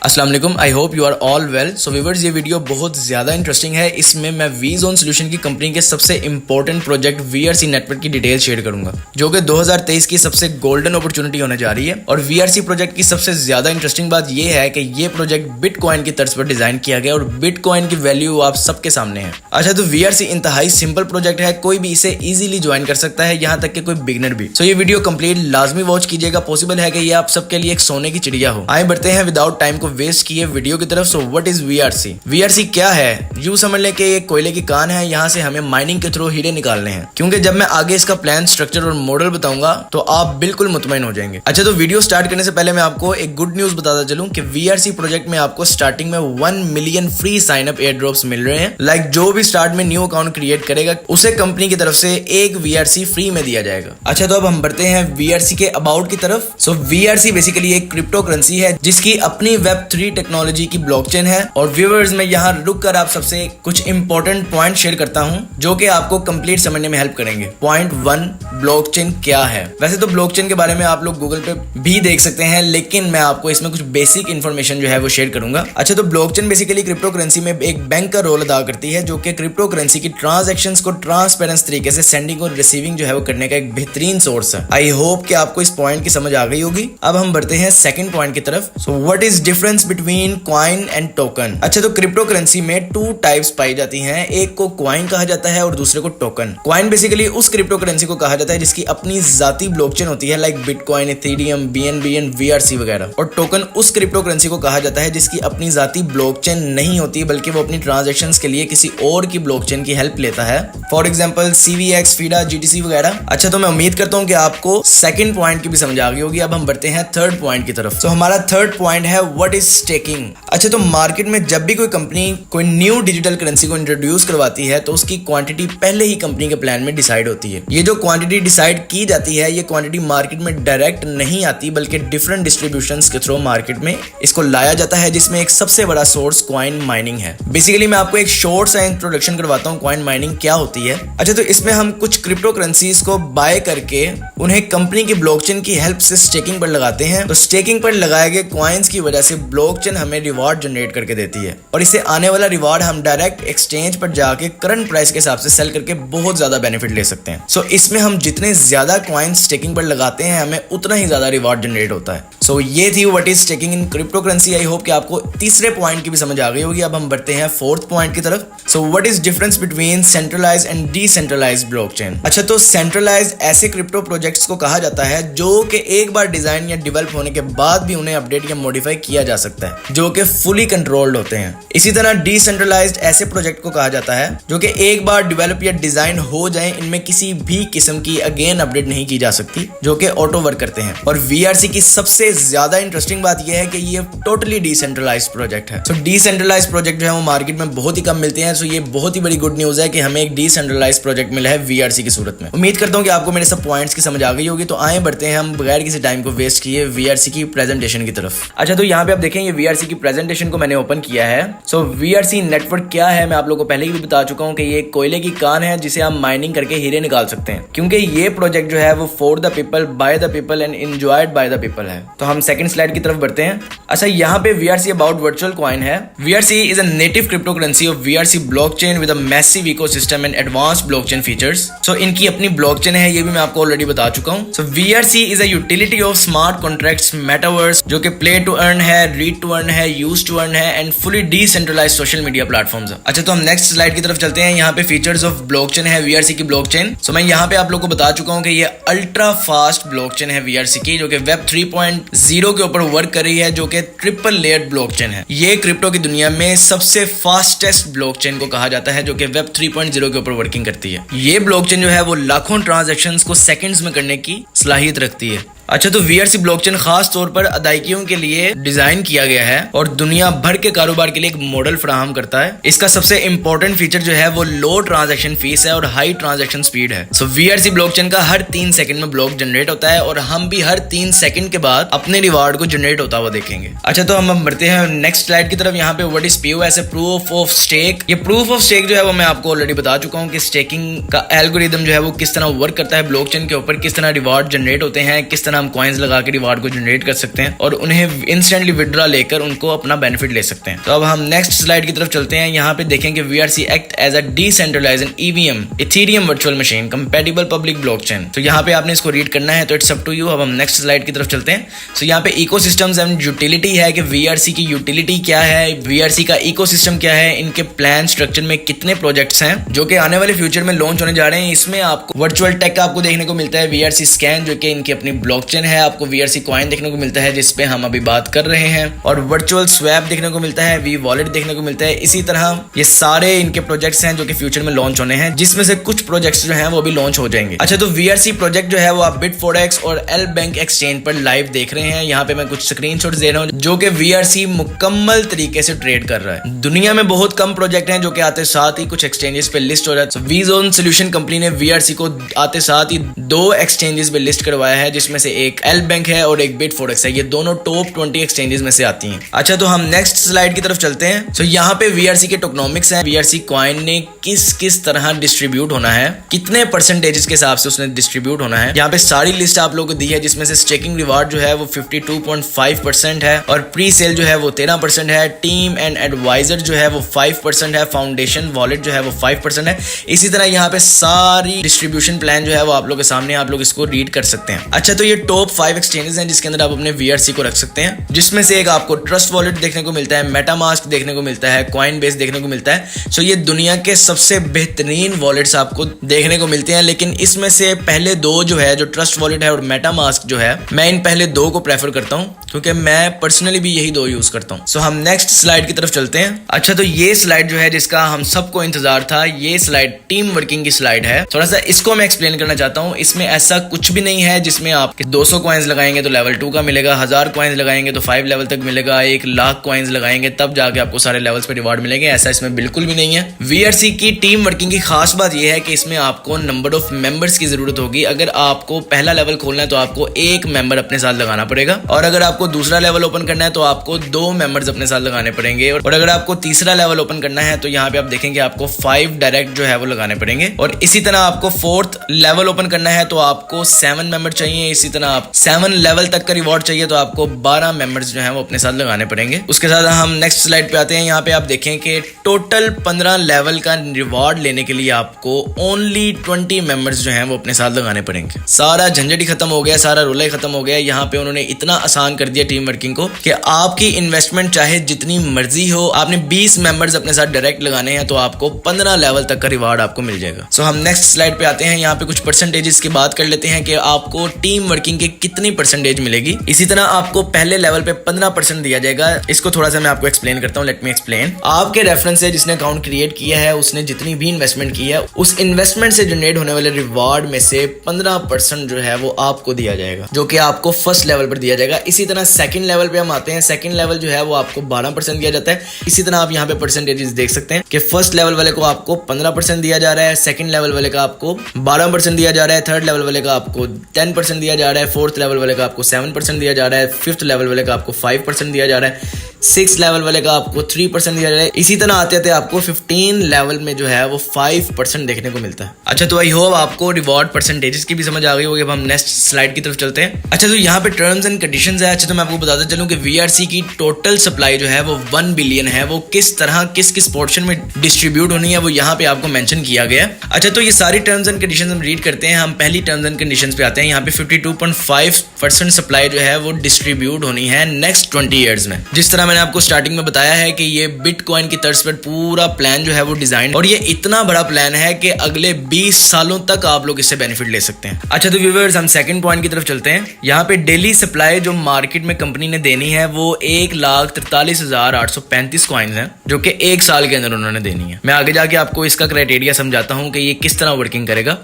अस्सलाम वालेकुम, I hope you are all well. So viewers, ये वीडियो बहुत ज़्यादा इंटरेस्टिंग है। इसमें मैं वीजोन सॉल्यूशन की कंपनी के सबसे इंपॉर्टेंट प्रोजेक्ट VRC नेटवर्क की डिटेल शेयर करूंगा, जो कि 2023 की सबसे गोल्डन अपॉर्चुनिटी होने जा रही है। और VRC प्रोजेक्ट की सबसे ज़्यादा इंटरेस्टिंग बात यह है कि ये प्रोजेक्ट बिटकॉइन की तर्ज पर डिज़ाइन किया गया और बिटकॉइन की वैल्यू आप सबके सामने है। अच्छा, तो VRC इंतहाई सिंपल प्रोजेक्ट है, कोई भी इसे ईजिली ज्वाइन कर सकता है, यहाँ तक कि कोई बिगनर भी। सो ये वीडियो कंप्लीट लाजमी वॉच कीजिएगा। पॉसिबल है कि ये आप सबके लिए एक सोने की चिड़िया हो। आए बढ़ते हैं विदाउट टाइम को वेस्ट किए वीडियो की तरफ। सो व्हाट इज VRC क्या है? यूं समझ ले कि ये कोयले की कान है, यहाँ से हमें माइनिंग के थ्रू हीरे निकालने हैं। क्योंकि जब मैं आगे इसका प्लान, स्ट्रक्चर और मॉडल बताऊंगा तो आप बिल्कुल मुतमईन हो जाएंगे। अच्छा, तो वीडियो स्टार्ट करने से पहले मैं आपको एक गुड न्यूज बताता चलूं कि VRC प्रोजेक्ट में आपको स्टार्टिंग में 1 million free sign up airdrops मिल रहे हैं। लाइक जो भी स्टार्ट में न्यू अकाउंट क्रिएट करेगा उसे कंपनी की तरफ से एक VRC फ्री में दिया जाएगा। अच्छा, तो अब हम बढ़ते हैं VRC के अबाउट की तरफ। सो VRC बेसिकली एक क्रिप्टो करेंसी है जिसकी अपनी Web3 टेक्नोलॉजी की ब्लॉकचेन है। और व्यूअर्स, मैं यहाँ रुक कर आप सबसे कुछ इंपॉर्टेंट पॉइंट शेयर करता हूँ जो कि आपको कंप्लीट समझने में हेल्प करेंगे। पॉइंट 1, ब्लॉकचेन क्या है? वैसे तो ब्लॉकचेन के बारे में आप लोग गूगल पे भी देख सकते हैं, लेकिन मैं आपको इसमें कुछ बेसिक इंफॉर्मेशन जो है वो शेयर करूंगा। अच्छा, तो ब्लॉकचेन बेसिकली क्रिप्टो करेंसी में एक बैंक का रोल अदा करती है, जो कि क्रिप्टो करेंसी की ट्रांजैक्शंस को ट्रांसपेरेंट तरीके से सेंडिंग और रिसीविंग जो है वो करने का एक बेहतरीन सोर्स है। आई होप कि आपको इस पॉइंट की समझ आ गई होगी। अब हम बढ़ते हैं सेकंड पॉइंट की तरफ। So what is difference between coin and token? अच्छा, तो क्रिप्टो करेंसी में 2 टाइप्स पाई जाती हैं। एक को कॉइन कहा जाता है और दूसरे को टोकन। कॉइन बेसिकली उस क्रिप्टो करेंसी को कहा जाता है जिसकी अपनी जाती ब्लॉकचेन होती है, like bitcoin, Ethereum, BNB and VRC वगैरह। और टोकन उस क्रिप्टो करेंसी को कहा जाता है जिसकी अपनी जाती ब्लॉकचेन नहीं होती, बल्कि वो अपनी ट्रांजैक्शंस के लिए किसी और की ब्लॉकचेन की हेल्प लेता है। For example CVX, FIDA, GTC वगैरह। अच्छा, तो मैं उम्मीद करता हूं कि आपको सेकंड पॉइंट की भी समझ आ गई होगी। अब हम बढ़ते हैं थर्ड पॉइंट की तरफ। तो हमारा थर्ड पॉइंट है व्हाट इज स्टेकिंग। अच्छा, तो मार्केट में जब भी कोई कंपनी कोई न्यू डिजिटल करेंसी को इंट्रोड्यूस करवाती है तो उसकी क्वांटिटी पहले ही कंपनी के प्लान में डिसाइड होती है। ये जो क्वांटिटी डिसाइड की जाती है, ये क्वांटिटी मार्केट में डायरेक्ट नहीं आती, बल्कि डिफरेंट डिस्ट्रीब्यूशंस के थ्रू मार्केट में इसको लाया जाता है, जिसमें एक सबसे बड़ा सोर्स कॉइन माइनिंग है। बेसिकली मैं आपको एक शॉर्ट सा इंट्रोडक्शन करवाता हूँ कॉइन माइनिंग क्या होती है। अच्छा, तो इसमें हम कुछ क्रिप्टो करेंसीज को बाय करके उन्हें कंपनी की ब्लॉकचेन की हेल्प से स्टेकिंग पर लगाते हैं। तो स्टेकिंग पर लगाए गए कॉइन्स की वजह से ब्लॉकचेन हमें रिवॉर्ड जनरेट करके देती है, और इसे आने वाला रिवॉर्ड हम डायरेक्ट एक्सचेंज पर जाके करंट प्राइस के हिसाब से सेल करके बहुत ज्यादा बेनिफिट ले सकते हैं। सो इसमें हम जितने ज्यादा कॉइन्स स्टेकिंग पर लगाते हैं, हमें उतना ही ज्यादा रिवॉर्ड जनरेट होता है। सो ये थी what is staking in crypto currency. I hope कि आपको तीसरे पॉइंट की भी समझ आ गई होगी। अब हम बढ़ते हैं फोर्थ पॉइंट की तरफ। So what is difference between centralised and decentralised blockchain? अच्छा, तो सेंट्रलाइज्ड ऐसे क्रिप्टो प्रोजेक्ट्स को कहा जाता है जो कि एक बार डिजाइन या डेवलप होने के बाद भी उन्हें अपडेट या मॉडिफाई किया जा सकता है, जो कि फुली कंट्रोल्ड होते हैं। इसी तरह डिसेंट्रलाइज्ड ऐसे प्रोजेक्ट को कहा जाता है जो कि एक बार डेवलप या डिजाइन हो जाए, इनमें किसी भी किस्म की अगेन अपडेट नहीं की जा सकती, जो कि ऑटो वर्क करते हैं। और VRC की सबसे ज्यादा इंटरेस्टिंग बात यह है कि ये टोटली डिसेंट्रलाइज्ड प्रोजेक्ट है। सो डिसेंट्रलाइज्ड प्रोजेक्ट जो है वो मार्केट में बहुत ही कम मिलते हैं। सो ये बहुत ही बड़ी गुड न्यूज है कि हमें एक डिसेंट्रलाइज्ड प्रोजेक्ट मिला है VRC की सूरत में। उम्मीद करता हूं कि आपको मेरे सब पॉइंट्स की समझ आ गई होगी। तो आए बढ़ते हैं हम बगैर किसी टाइम को वेस्ट किए VRC की प्रेजेंटेशन की तरफ। अच्छा, तो यहाँ पे आप देखें, ये VRC की प्रेजेंटेशन को मैंने ओपन किया है। सो VRC नेटवर्क क्या है, मैं आप लोगों को पहले ही भी बता चुका हूँ कि ये कोयले की कान है जिसे आप माइनिंग करके हीरे निकाल सकते हैं, क्योंकि ये प्रोजेक्ट जो है वो for the people, by the people and enjoyed by the people है। तो हम सेकंड स्लाइड की तरफ बढ़ते हैं। अच्छा, यहाँ पे VRC अबाउट वर्चुअल कॉइन है। VRC is a native cryptocurrency of VRC blockchain with a massive ecosystem and advanced blockchain features. So इनकी अपनी ब्लॉकचेन है, ये भी मैं आपको ऑलरेडी बता चुका हूँ। So VRC is a utility of smart contracts metaverse, जो कि प्ले टू अर्न है, रीड टू अर्न है, यूज टू अर्न है and fully decentralised social media platforms है। अच्छा, तो हम नेक्स्ट स्लाइड की तरफ चलते हैं। यहाँ पे फीचर्स ऑफ ब्लॉकचेन है VRC की ब्लॉकचेन। सो मैं यहाँ पे आप लोगों को बता चुका हूँ कि ये अल्ट्रा फास्ट ब्लॉकचेन है VRC की, जो कि Web 3.0 के ऊपर वर्क कर रही है, जो कि ट्रिपल लेयर्ड ब्लॉकचेन है। ये क्रिप्टो की दुनिया में सबसे फास्टेस्ट ब्लॉकचेन को कहा जाता है, जो कि Web 3.0 के ऊपर वर्किंग करती है। ये ब्लॉकचेन जो है वो लाखों ट्रांजैक्शंस को सेकंड्स में करने की सलाहियत रखती है। अच्छा, तो VRC ब्लॉकचेन खास तौर पर अदायगियों के लिए डिजाइन किया गया है और दुनिया भर के कारोबार के लिए एक मॉडल फराहम करता है। इसका सबसे इंपॉर्टेंट फीचर जो है वो लो ट्रांजैक्शन फीस है और हाई ट्रांजैक्शन स्पीड है। सो VRC ब्लॉकचेन का हर 3 सेकंड में ब्लॉक जनरेट होता है और हम भी हर 3 सेकंड के बाद अपने रिवार्ड को जनरेट होता हुआ देखेंगे। अच्छा, तो हम बढ़ते हैं नेक्स्ट स्लाइड की तरफ। यहाँ पे व्हाट इज POS है, प्रूफ ऑफ स्टेक। ये प्रूफ ऑफ स्टेक जो है वो मैं आपको ऑलरेडी बता चुका हूँ कि स्टेकिंग का एल्गोरिदम जो है वो किस तरह वर्क करता है ब्लॉकचेन के ऊपर, किस तरह रिवार्ड जनरेट होते हैं, किस तरह हम कॉइन्स लगा के रिवार्ड को जनरेट कर सकते हैं और उन्हें इंस्टेंटली विड्रॉ लेकर उनको अपना बेनिफिट ले सकते हैं। तो अब हम नेक्स्ट स्लाइड की तरफ चलते हैं। यहाँ पे देखेंगे VRC act as a decentralised EVM Ethereum virtual machine compatible public blockchain. तो यहाँ पे आपने इसको रीड करना है, तो इट्स अप टू यू। अब हम नेक्स्ट स्लाइड की तरफ चलते हैं। तो यहाँ पे इकोसिस्टम्स एंड यूटिलिटी है कि VRC की यूटिलिटी क्या है, VRC का इकोसिस्टम क्या है, इनके प्लान स्ट्रक्चर में कितने प्रोजेक्ट्स हैं जो कि आने वाले फ्यूचर में लॉन्च होने जा रहे हैं। इसमें आपको वर्चुअल टेक आपको देखने को मिलता है, VRC स्कैन जो कि इनकी अपनी ब्लॉकचेन है, आपको VRC कॉइन देखने को मिलता है जिसपे हम अभी बात कर रहे हैं, और वर्चुअल स्वैप देखने को मिलता है, V वॉलेट देखने को मिलता है। इसी तरह ये सारे इनके प्रोजेक्ट्स हैं जो कि फ्यूचर में लॉन्च होने हैं, जिसमें से कुछ प्रोजेक्ट्स जो हैं वो भी लॉन्च हो जाएंगे। अच्छा, तो VRC प्रोजेक्ट जो है वो आप Bitforex और L बैंक एक्सचेंज पर लाइव देख रहे हैं। यहाँ पे मैं कुछ स्क्रीनशॉट्स दे रहा हूँ जो कि VRC मुकम्मल तरीके से ट्रेड कर रहा है। दुनिया में बहुत कम प्रोजेक्ट हैं जो कि आते साथ ही कुछ एक्सचेंजेस पे लिस्ट हो रहा है। वीजोन सोल्यूशन कंपनी ने VRC को आते साथ ही 2 एक्सचेंजेस पे लिस्ट करवाया है, जिसमें से एक L बैंक है और एक Bitforex है। ये दोनों टॉप 20 एक्सचेंजेस में से आती हैं। अच्छा, तो हम नेक्स्ट स्लाइड की तरफ चलते हैं। तो यहाँ पे VRC के टोकनॉमिक्स हैं, VRC कॉइन ने किस तरह डिस्ट्रीब्यूट होना है, कितने परसेंटेजेस के हिसाब से उसने डिस्ट्रीब्यूट होना है। यहाँ पे सारी लिस्ट आप लोगों को दी है, जिसमें से स्टेकिंग रिवार्ड जो है वो 52.5% है, और प्री सेल जो है वो 13% है, टीम एंड एडवाइजर जो है वो 5% है, फाउंडेशन वॉलेट जो है वो 5% है। इसी तरह यहाँ पे सारी डिस्ट्रीब्यूशन प्लान जो है वो आप लोग के सामने, आप लोग इसको रीड कर सकते हैं। अच्छा, तो ये टॉप 5 एक्सचेंजेस हैं जिसके अंदर आप अपने VRC को रख सकते हैं, जिसमें से एक आपको ट्रस्ट वॉलेट देखने को मिलता है, मेटामास्क देखने को मिलता है, कॉइनबेस देखने को मिलता है। सो ये दुनिया के सबसे बेहतरीन वॉलेट्स आपको देखने को मिलते हैं, लेकिन इसमें से पहले 2 जो है, जो ट्रस्ट वॉलेट है और मेटामास्क जो है, मैं इन पहले 2 को प्रेफर करता हूँ क्योंकि मैं पर्सनली भी यही 2 यूज करता हूँ। सो हम नेक्स्ट स्लाइड की तरफ चलते हैं। अच्छा, तो ये स्लाइड जो है जिसका हम सबको इंतजार था, ये स्लाइड टीम वर्किंग की स्लाइड है। थोड़ा सा इसको मैं एक्सप्लेन करना चाहता हूँ। इसमें ऐसा कुछ भी नहीं है जिसमें आप 200 कॉइन्स लगाएंगे तो लेवल 2 का मिलेगा, 1000 कॉइन्स लगाएंगे तो 5 लेवल तक मिलेगा, 1 लाख कॉइन्स लगाएंगे तब जाके आपको सारे लेवल्स पे रिवार्ड मिलेंगे। ऐसा इसमें बिल्कुल भी नहीं है। VRC की टीम वर्किंग की खास बात यह है कि इसमें आपको नंबर ऑफ मेंबर्स की जरूरत होगी। अगर आपको पहला लेवल खोलना है तो आपको 1 मेंबर अपने साथ लगाना पड़ेगा, और अगर आपको दूसरा लेवल ओपन करना है तो आपको 2 मेंबर्स अपने साथ लगाने पड़ेंगे, और अगर आपको तीसरा लेवल ओपन करना है तो यहाँ पे आप देखेंगे आपको 5 डायरेक्ट जो है वो लगाने पड़ेंगे, और इसी तरह आपको 4th लेवल ओपन करना है तो आपको 7 मेंबर चाहिए। इसी तरह आप 7 लेवल तक का रिवॉर्ड चाहिए तो आपको 12 मेंबर्स जो है वो अपने साथ लगाने पड़ेंगे। उसके साथ हम नेक्स्ट स्लाइड पे आते हैं। यहाँ पे आप देखें कि टोटल 15 लेवल का रिवॉर्ड लेने के लिए आपको ओनली 20 मेंबर्स जो हैं वो अपने साथ लगाने पड़ेंगे। सारा झंझट ही खत्म हो गया, सारा रोला ही खत्म हो गया। यहाँ पे उन्होंने इतना आसान कर दिया टीम वर्किंग को कि आपकी इन्वेस्टमेंट चाहे जितनी मर्जी हो, आपने 20 मेंबर्स अपने साथ डायरेक्ट लगाने हैं तो आपको 15 लेवल तक का रिवॉर्ड आपको मिल जाएगा। सो हम नेक्स्ट स्लाइड पे आते हैं। यहाँ पे कुछ परसेंटेजेस की बात कर लेते हैं कि आपको टीम वर्किंग के कितनी परसेंटेज मिलेगी। इसी तरह आपको पहले लेवल पे 15% दिया जाएगा। इसको थोड़ा सा मैं आपको एक्सप्लेन करता हूँ। Let me explain. आपके रेफरेंस से जिसने अकाउंट क्रिएट किया है, उसने जितनी भी इन्वेस्टमेंट की है, उस इन्वेस्टमेंट से जनरेट होने वाले रिवॉर्ड में से 15% जो है वो आपको दिया जाएगा, जो कि आपको फर्स्ट लेवल पर दिया जाएगा। इसी तरह सेकंड लेवल पे हम आते हैं। सेकंड लेवल जो है वो आपको 12% दिया जाता है। इसी तरह आप यहाँ पे परसेंटेजेस देख सकते हैं कि फर्स्ट लेवल वाले को आपको 15% दिया जा रहा है, सेकंड लेवल वाले का आपको 12% दिया जा रहा है, थर्ड लेवल वाले का आपको 10% दिया जा रहा है, फोर्थ लेवल वाले का आपको 7% दिया जा रहा है, फिफ्थ लेवल वाले का आपको 5% दिया जा रहा है, 6 लेवल वाले का आपको 3% दिया जा रहा है। इसी तरह आते आते आपको 15 लेवल में जो है वो 5% देखने को मिलता है। अच्छा, तो आई होप आपको रिवॉर्ड परसेंटेजेस की भी समझ आ गई होगी। अब हम नेक्स्ट स्लाइड की तरफ चलते हैं। अच्छा, तो यहाँ पे टर्म्स एंड कंडीशंस है। अच्छा, तो मैं आपको बताता चलूं कि VRC की टोटल सप्लाई जो है वो 1 बिलियन है। वो किस तरह किस पोर्शन में डिस्ट्रीब्यूट होनी है वो यहाँ पे आपको मेंशन किया गया है। अच्छा, तो ये सारी टर्म्स एंड कंडीशंस हम रीड करते हैं। हम पहली टर्म्स एंड कंडीशंस पे आते हैं। यहाँ पे 52.5% सप्लाई जो है वो डिस्ट्रीब्यूट होनी है नेक्स्ट 20 ईयर्स में। जिस तरह मैंने आपको स्टार्टिंग में बताया है कि ये बिटकॉइन की तर्ज पर पूरा प्लान जो है वो डिजाइन, और ये इतना बड़ा प्लान है कि अगले 20 सालों तक आप लोग इससे बेनिफिट ले सकते हैं। अच्छा, तो व्यूअर्स, हम सेकंड पॉइंट की तरफ चलते हैं। यहाँ पे डेली सप्लाई जो मार्केट में कंपनी ने देनी है वो 1,43,835 कॉइन्स हैं, जो कि 1 साल के अंदर उन्होंने देनी है। मैं आगे जाके आपको इसका क्राइटेरिया समझाता हूँ कि ये किस तरह वर्किंग करेगा।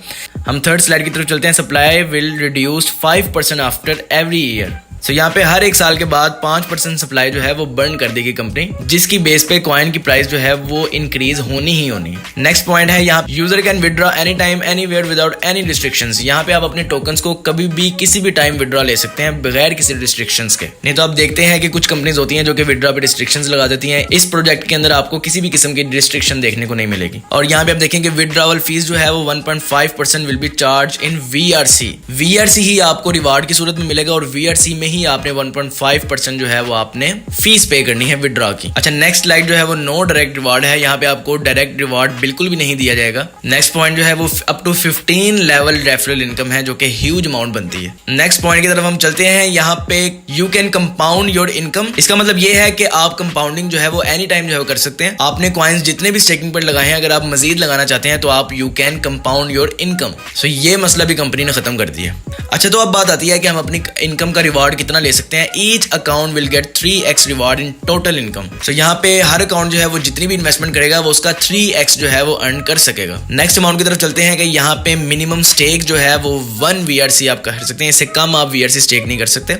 हम थर्ड स्लाइड की तरफ चलते हैं। Supply will reduce 5% after every year. So यहाँ पे हर एक साल के बाद 5% सप्लाई जो है वो बर्न कर देगी कंपनी, जिसकी बेस पे कॉइन की प्राइस जो है वो इंक्रीज होनी ही होनी है। नेक्स्ट पॉइंट है यहाँ user can withdraw any time anywhere without any restrictions. यहाँ पे आप अपने टोकन्स को कभी भी किसी भी टाइम विड्रॉ ले सकते हैं बगैर किसी रिस्ट्रिक्शंस के। नहीं तो आप देखते हैं कि कुछ कंपनीज होती हैं जो कि विड्रॉ पे रिस्ट्रिक्शंस लगा देती हैं। इस प्रोजेक्ट के अंदर आपको किसी भी किस्म की रिस्ट्रिक्शन देखने को नहीं मिलेगी। और यहाँ पे आप देखेंगे विड्रॉवल फीस जो है वो 1.5% will be charge in VRC। VRC ही आपको रिवार्ड की सूरत में मिलेगा और VRC में ही आपने 1.5% जो है वो आपने फीस पे करनी है विड्रॉ की। अच्छा, नेक्स्ट स्लाइड जो है वो नो डायरेक्ट रिवार्ड है। यहाँ पे आपको डायरेक्ट रिवार्ड बिल्कुल भी नहीं दिया जाएगा। नेक्स्ट पॉइंट जो है वो up to 15 level referral income है, जो कि ह्यूज अमाउंट बनती है। नेक्स्ट पॉइंट की तरफ हम चलते हैं। यहाँ पे you can compound your income. इसका मतलब ये है कि आप कंपाउंडिंग जो है वो एनी टाइम जो है वो कर सकते हैं। आपने कॉइन्स जितने भी स्टेकिंग पर लगाए हैं, अगर आप मजीद लगाना चाहते हैं तो आप you can compound your income. So ये मसला भी कंपनी ने खत्म कर दिया। अच्छा, तो अब बात आती है कि हम अपनी इनकम का रिवार्ड कितना ले सकते हैं। Each account will get 3x reward in total income. So यहाँ पे हर अकाउंट जो है वो जितनी भी इन्वेस्टमेंट करेगा वो उसका 3x जो है वो अर्न कर सकेगा। नेक्स्ट अमाउंट की तरफ चलते हैं कि यहाँ पे मिनिमम स्टेक जो है वो 1 VRC आप कर सकते हैं। इससे कम आप VRC स्टेक नहीं कर सकते।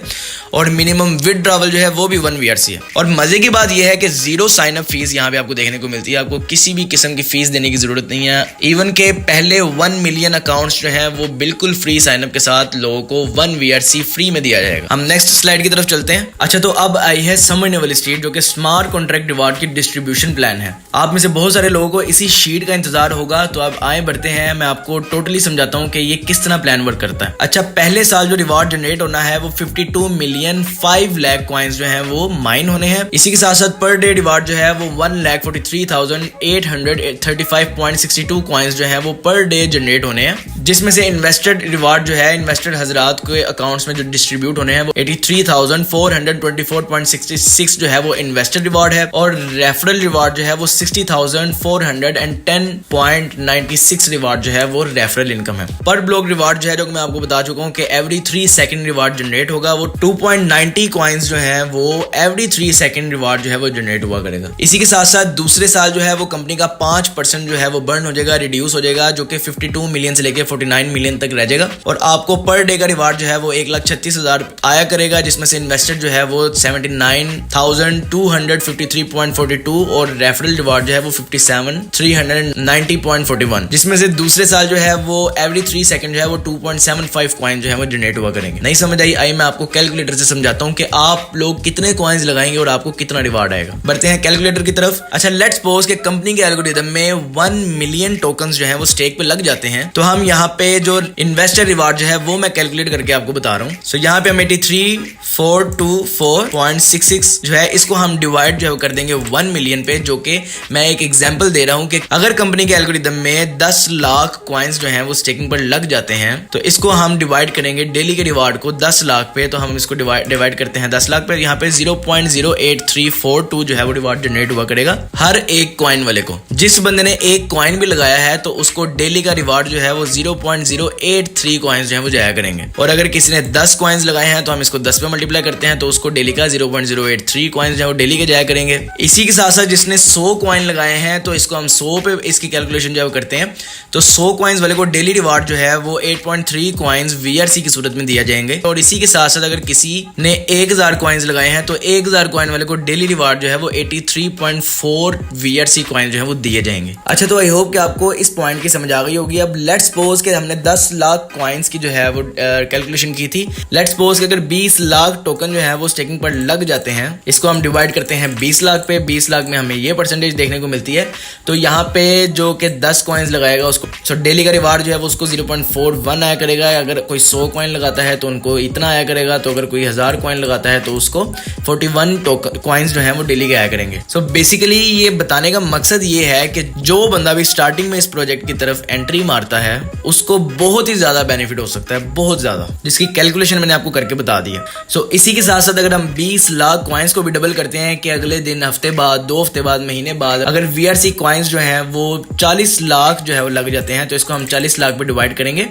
और मिनिमम विड्रॉवल जो है वो भी 1 VRC है। और मजे की बात यह है कि जीरो साइन अप फीस यहाँ पे आपको देखने को मिलती है। आपको किसी भी किस्म की फीस देने की जरूरत नहीं है। इवन के पहले 1 मिलियन अकाउंट्स जो हैं वो बिल्कुल फ्री साइन अप के साथ लोगों को 1 VRC फ्री में दिया जाएगा। हम नेक्स्ट स्लाइड की तरफ चलते हैं। अच्छा, तो अब आई है समरने वाली स्टेट, जो कि स्मार्ट कॉन्ट्रैक्ट रिवार्ड की डिस्ट्रीब्यूशन प्लान है। आप में से बहुत सारे लोगों को इसी शीट का इंतजार होगा, तो अब आए बढ़ते हैं। मैं आपको टोटली समझाता हूँ कि ये किस तरह प्लान वर्क करता है। अच्छा, पहले साल जो रिवार्ड जनरेट होना है वो 52 मिलियन 5 लाख कॉइन्स जो हैं वो माइन होने हैं। इसी के साथ साथ पर डे रिवार्ड जो है वो 1,43,835.62 कॉइन्स जो है वो पर डे जनरेट होने हैं, जिसमें से इन्वेस्टेड रिवार्ड जो है इन्वेस्टेड हजरात के अकाउंट्स में जो डिस्ट्रीब्यूट होने हैं वो 83,424.66 जो है वो इन्वेस्टेड रिवार्ड है। और रेफरल रिवार्ड जो है वो 60,410.96 रिवार्ड जो है वो रेफरल इनकम है। पर ब्लॉक रिवार्ड जो है, जो मैं आपको बता चुका हूँ कि एवरी 3 सेकंड रिवार्ड जनरेट होगा, वो 2.90 कॉइन्स जो है वो एवरी 3 सेकंड रिवार्ड जो है वो जनरेट हुआ करेगा। इसी के साथ साथ दूसरे साल जो है वो कंपनी का 5% जो है वो बर्न हो जाएगा, रिड्यूस हो जाएगा, जो कि 52 मिलियन से लेके 49 मिलियन तक रह जाएगा। और आपको पर डे का रिवार्ड जो है वो 1,36,000 आया करेगा, जिसमें से इन्वेस्टेड जो है वो 79,253.42 और रेफरल रिवार्ड जो है वो 57,390.41, जिसमें से दूसरे साल जो है वो एवरी 3 सेकंड जो है वो 2.75 कॉइन जो है वो जनरेट हुआ करेंगे। नहीं समझ आई मैं आपको कैलकुलेटर से समझाता हूँ कि आप लोग कितने कॉइन्स लगाएंगे और आपको कितना रिवार्ड आएगा। बढ़ते हैं कैलकुलेटर की तरफ। अच्छा, लेट्स सपोज कि कंपनी के एल्गोरिथम में 1 मिलियन टोकन्स जो है वो स्टेक पे लग जाते हैं, तो हम यहाँ पे जो इन्वेस्टर रिवार्ड जो है वो मैं कैलकुलेट करके आपको बता रहा हूँ। सो यहाँ पे हम 83,424.66 जो है इसको हम डिवाइड जो है कर देंगे 1 मिलियन पे, जो कि मैं एक एग्जांपल दे रहा हूँ कि अगर कंपनी के एल्गोरिथम में 10 लाख कॉइन्स जो हैं वो स्टेकिंग पर लग जाते हैं, तो इसको हम डिवाइड करेंगे डेली के रिवार्ड को 10 लाख पे। तो हम इसको डिवाइड करते हैं 10 लाख पे। यहाँ पे 0.08342 जो है वो रिवार्ड जनरेट हुआ करेगा हर एक कॉइन वाले को। जिस बंदे ने एक कॉइन भी लगाया है तो उसको डेली का रिवार्ड जो है वो 0.083 कॉइन्स जो है वो जाया करेंगे। और अगर किसी ने 10 कॉइन्स लगाए हैं तो हम इसको 10 पे मल्टीप्लाई करते हैं, तो उसको डेली का 0.083 कॉइन्स जो है वो डेली के जाया करेंगे। इसी के साथ साथ जिसने 100 कॉइन लगाए हैं तो इसको हम 100 पे इसकी कैलकुलेशन जो है वो करते हैं, तो 100 कॉइन्स वाले को डेली रिवार्ड जो है वो 8.3 कॉइन्स VRC की सूरत में दिया जाएंगे। और इसी के साथ साथ अगर किसी ने 1000 कॉइन्स लगाए हैं तो 1000 कॉइन वाले को डेली रिवार्ड जो है वो 83.4 VRC कॉइन जो है वो दिए जाएंगे। अच्छा, तो आई होप कि आपको इस पॉइंट की समझ आ गई होगी। अब लेट्स सपोज कि हमने 10 लाख कॉइन्स की जो है वो कैलकुलेशन की थी। लेट्स सपोज कि अगर 20 लाख टोकन जो है वो स्टेकिंग पर लग जाते हैं, इसको हम डिवाइड करते हैं 20 लाख पे। 20 लाख में हमें ये परसेंटेज देखने को मिलती है। तो यहाँ पे जो कि 10 कॉइन्स लगाएगा उसको डेली का रिवार्ड जो है वो उसको 0.41 आया करेगा। अगर कोई 100 कॉइन लगाता है तो उनको इतना आया करेगा। तो अगर कोई 1000 कॉइन लगाता है तो उसको 41 कॉइन्स जो है वो डेली के आया करेंगे। सो बेसिकली ये बताने का मकसद ये है कि जो बंदा भी स्टार्टिंग में इस प्रोजेक्ट की तरफ एंट्री मारता है उसको बहुत ही ज्यादा बेनिफिट हो सकता है, बहुत ज्यादा, जिसकी कैलकुलेशन मैंने आपको करके बता दी है। सो इसी के साथ साथ अगर हम 20 लाख कॉइन्स को भी डबल करते हैं कि अगले दिन, हफ्ते बाद, 2 हफ्ते बाद, महीने बाद अगर VRC कॉइन्स जो है वो 40 लाख जो है वो लग जाते हैं, तो इसको हम 40 लाख पे डिवाइड करेंगे।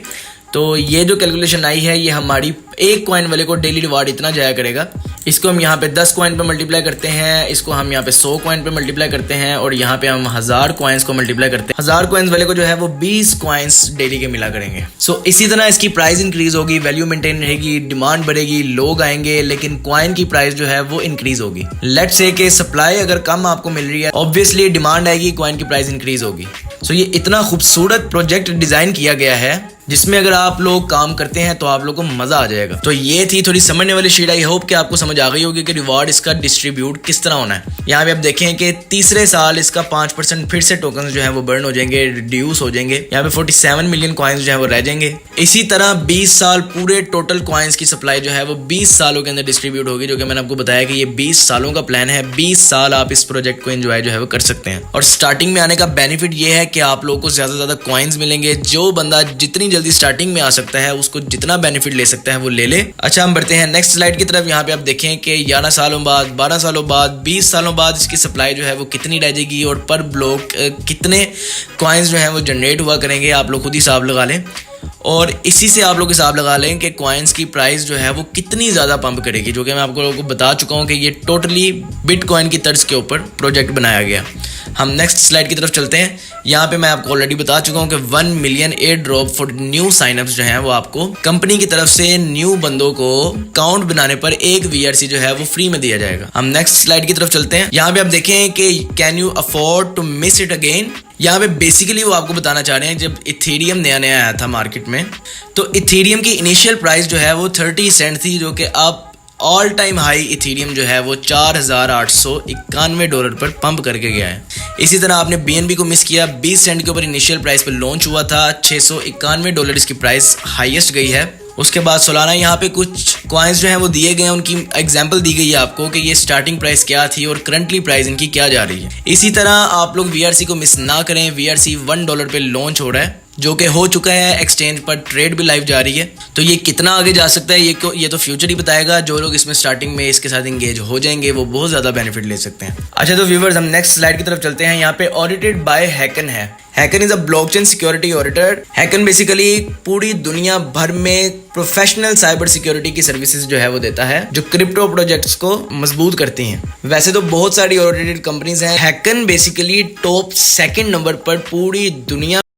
तो ये जो कैलकुलेशन आई है ये हमारी एक कॉइन वाले को डेली रिवार्ड इतना जाया करेगा। इसको हम यहाँ पे 10 कॉइन पे मल्टीप्लाई करते हैं, इसको हम यहाँ पे 100 कॉइन पे मल्टीप्लाई करते हैं और यहाँ पे हम 1000 कॉइन्स को मल्टीप्लाई करते हैं। 1000 कॉइन्स वाले को जो है वो 20 कॉइन्स डेली के मिला करेंगे। सो इसी तरह इसकी प्राइस इंक्रीज होगी, वैल्यू मेंटेन रहेगी, डिमांड बढ़ेगी, लोग आएंगे, लेकिन कॉइन की प्राइस जो है वो इंक्रीज होगी। लेट्स से कि सप्लाई अगर कम आपको मिल रही है, ऑब्वियसली डिमांड आएगी, कॉइन की प्राइस इंक्रीज होगी। सो ये इतना खूबसूरत प्रोजेक्ट डिजाइन किया गया है जिसमें अगर आप लोग काम करते हैं तो आप लोगों को मजा आ जाएगा। तो ये थी थोड़ी समझने वाली शीट। आई होप कि आपको समझ आ गई होगी कि रिवार्ड इसका डिस्ट्रीब्यूट किस तरह होना है। यहाँ पे आप देखें कि तीसरे साल इसका 5% फिर से टोकन जो है वो बर्न हो जाएंगे, रिड्यूस हो जाएंगे। यहाँ पे 47 मिलियन कॉइन्स जो है वो रह जाएंगे। इसी तरह 20 साल पूरे टोटल कॉइन्स की सप्लाई जो है वो 20 सालों के अंदर डिस्ट्रीब्यूट होगी, जो कि मैंने आपको बताया कि ये 20 सालों का प्लान है। 20 साल आप इस प्रोजेक्ट को एंजॉय जो है वो कर सकते हैं। और स्टार्टिंग में आने का बेनिफिट ये है कि आप लोगों को ज्यादा से ज्यादा कॉइन्स मिलेंगे। जो बंदा जितनी जल्दी स्टार्टिंग में सकता है उसको जितना बेनिफिट ले सकता है वो ले ले। अच्छा, हम बढ़ते हैं नेक्स्ट स्लाइड की तरफ। यहाँ पे आप देखें कि 11 सालों बाद, 12 सालों बाद, 20 सालों बाद इसकी सप्लाई जो है वो कितनी रह जाएगी और पर ब्लॉक कितने कॉइन्स जो है वो जनरेट हुआ करेंगे। आप लोग खुद ही हिसाब लगा लें और इसी से आप लोग हिसाब लगा लें कि कॉइन्स की प्राइस जो है वो कितनी ज़्यादा पंप करेगी, जो कि मैं आपको लोगों को बता चुका हूँ कि ये टोटली बिटकॉइन की तर्ज के ऊपर प्रोजेक्ट बनाया गया। हम नेक्स्ट स्लाइड की तरफ चलते हैं। यहाँ पे मैं आपको ऑलरेडी बता चुका हूँ कि 1 million air drop for new synapses जो है वो आपको कंपनी की तरफ से न्यू बंदों को अकाउंट बनाने पर एक VRC जो है वो फ्री में दिया जाएगा। हम नेक्स्ट स्लाइड की तरफ चलते हैं। यहाँ पे आप देखें कि can you afford to miss it again. यहाँ पे बेसिकली वो आपको बताना चाह रहे हैं, जब इथेरियम नया नया आया था मार्केट में तो इथेरियम की इनिशियल प्राइस जो है वो 30 सेंट थी, जो कि अब ऑल टाइम हाई इथेरियम जो है वो $4,891 पर पंप करके गया है। इसी तरह आपने BNB को मिस किया, 20 सेंट के ऊपर इनिशियल प्राइस पे लॉन्च हुआ था, $691 इसकी प्राइस हाईएस्ट गई है। उसके बाद सोलाना यहाँ पे कुछ कॉइन्स जो हैं वो दिए गए हैं, उनकी एग्जांपल दी गई है आपको कि ये स्टार्टिंग प्राइस क्या थी और करंटली प्राइस इनकी क्या जा रही है। इसी तरह आप लोग VRC को मिस ना करें। VRC $1 पे लॉन्च हो रहा है, जो कि हो चुका है, एक्सचेंज पर ट्रेड भी लाइव जा रही है। तो ये कितना आगे जा सकता है ये तो फ्यूचर ही बताएगा। जो लोग इसमें स्टार्टिंग में इसके साथ इंगेज हो जाएंगे वो बहुत ज़्यादा बेनिफिट ले सकते हैं। अच्छा, तो व्यूवर्स हम नेक्स्ट स्लाइड की तरफ चलते हैं। यहाँ पे ऑडिटेड बाय हैकन है। Hacken is a blockchain security auditor. Hacken basically पूरी दुनिया भर में प्रोफेशनल साइबर सिक्योरिटी की सर्विसेज जो है वो देता है, जो क्रिप्टो प्रोजेक्ट्स को मजबूत करती हैं। वैसे तो बहुत सारी ऑडिटेड कंपनीज हैं, हैकन बेसिकली टॉप 2nd नंबर पर पूरी दुनिया